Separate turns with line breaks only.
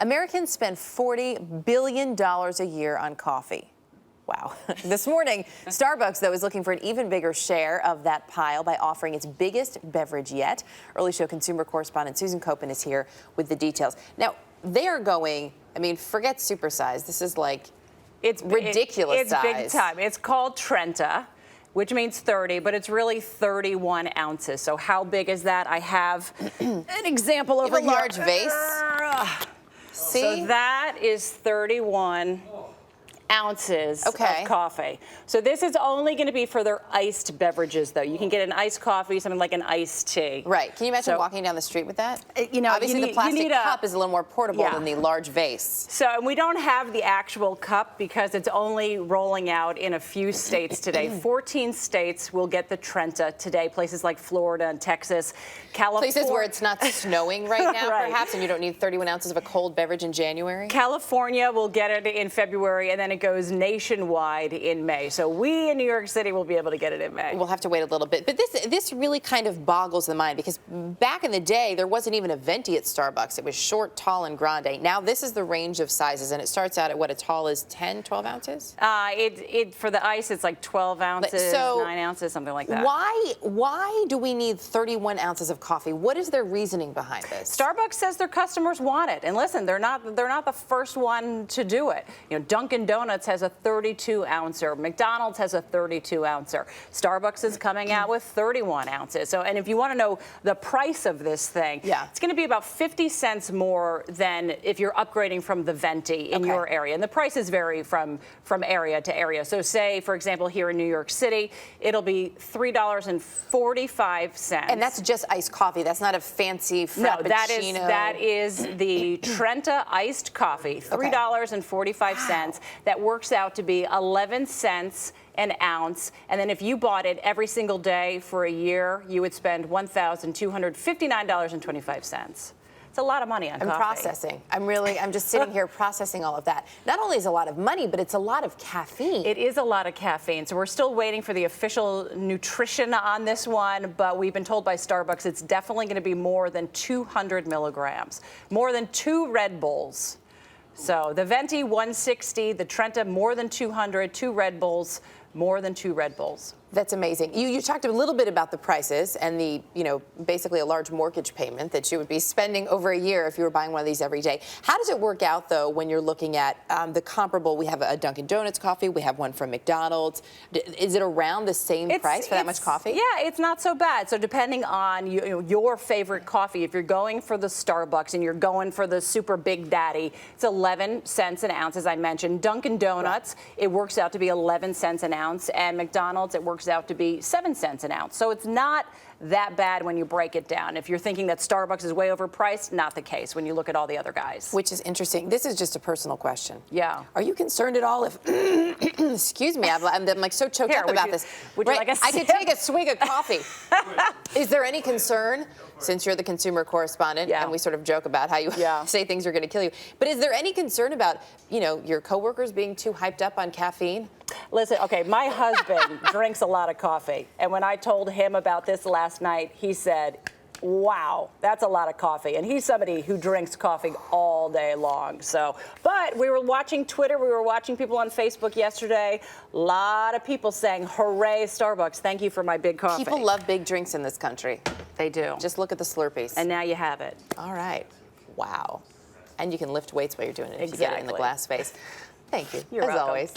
Americans spend $40 billion a year on coffee. Wow. This morning, Starbucks, though, is looking for an even bigger share of that pile by offering its biggest beverage yet. Early Show consumer correspondent Susan Koeppen is here with the details. Now, they are going, I mean, forget supersized. This is like ridiculous size.
It's big time. It's called Trenta, which means 30, but it's really 31 ounces. So how big is that? I have an example over here.
A large vase. See?
So that is 31 ounces of coffee. So this is only going to be for their iced beverages, though. You can get an iced coffee, something like an iced tea.
Right. Can you imagine walking down the street with that?
You know,
obviously the plastic cup is a little more portable than the large vase.
So we don't have the actual cup because it's only rolling out in a few states today. 14 states will get the Trenta today. Places like Florida and Texas, California.
Places where it's not snowing right now, perhaps, and you don't need 31 ounces of a cold beverage in January.
California will get it in February, and then it goes nationwide in May. So we in New York City will be able to get it in May.
We'll have to wait a little bit. But this really kind of boggles the mind because back in the day, there wasn't even a venti at Starbucks. It was short, tall, and grande. Now this is the range of sizes, and it starts out at what, a tall is 10, 12 ounces?
For the ice, it's like 12 ounces,
so
9 ounces, something like that.
Why do we need 31 ounces of coffee? What is their reasoning behind this?
Starbucks says their customers want it. And listen, they're not the first one to do it. You know, Dunkin' Donuts has a 32 ouncer. McDonald's has a 32 ouncer. Starbucks is coming out with 31 ounces. So, and if you want to know the price of this thing, it's going to be about 50 cents more than if you're upgrading from the venti in your area. And the prices vary from area to area. So say, for example, here in New York City, it'll be $3.45.
And that's just iced coffee. That's not a fancy frappuccino.
No, that is the Trenta iced coffee, $3.45. That works out to be 11 cents an ounce. And then if you bought it every single day for a year, you would spend $1,259.25. It's a lot of money on coffee.
I'm processing. I'm just sitting here processing all of that. Not only is it a lot of money, but it's a lot of caffeine.
It is a lot of caffeine. So we're still waiting for the official nutrition on this one, but we've been told by Starbucks it's definitely going to be more than 200 milligrams, more than 2 Red Bulls. So the venti 160, the Trenta more than 200, 2 Red Bulls, more than 2 Red Bulls.
That's amazing. You talked a little bit about the prices and the, basically a large mortgage payment that you would be spending over a year if you were buying one of these every day. How does it work out, though, when you're looking at the comparable? We have a Dunkin' Donuts coffee. We have one from McDonald's. Is it around the same price for that much coffee?
Yeah, it's not so bad. So depending on your favorite coffee, if you're going for the Starbucks and you're going for the super Big Daddy, it's 11 cents an ounce, as I mentioned. Dunkin' Donuts, it works out to be 11 cents an ounce. And McDonald's, it works out to be 7 cents an ounce. So it's not that bad when you break it down. If you're thinking that Starbucks is way overpriced, not the case when you look at all the other guys.
Which is interesting. This is just a personal question.
Yeah.
Are you concerned at all if, excuse me, I'm like so choked up about this.
Would you like a sip?
I could take a swig of coffee. Is there any concern, since you're the consumer correspondent, and we sort of joke about how you say things are going to kill you, but is there any concern about, your coworkers being too hyped up on caffeine?
Listen, okay, my husband drinks a lot of coffee, and when I told him about this last night, he said, wow, that's a lot of coffee. And he's somebody who drinks coffee all day long. So, but we were watching Twitter, we were watching people on Facebook yesterday. A lot of people saying, hooray, Starbucks, thank you for my big coffee.
People love big drinks in this country.
They do.
Just look at the Slurpees.
And now you have it.
All right. Wow. And you can lift weights while you're doing it if you get it in the glass vase. Thank you,
You're welcome.
always.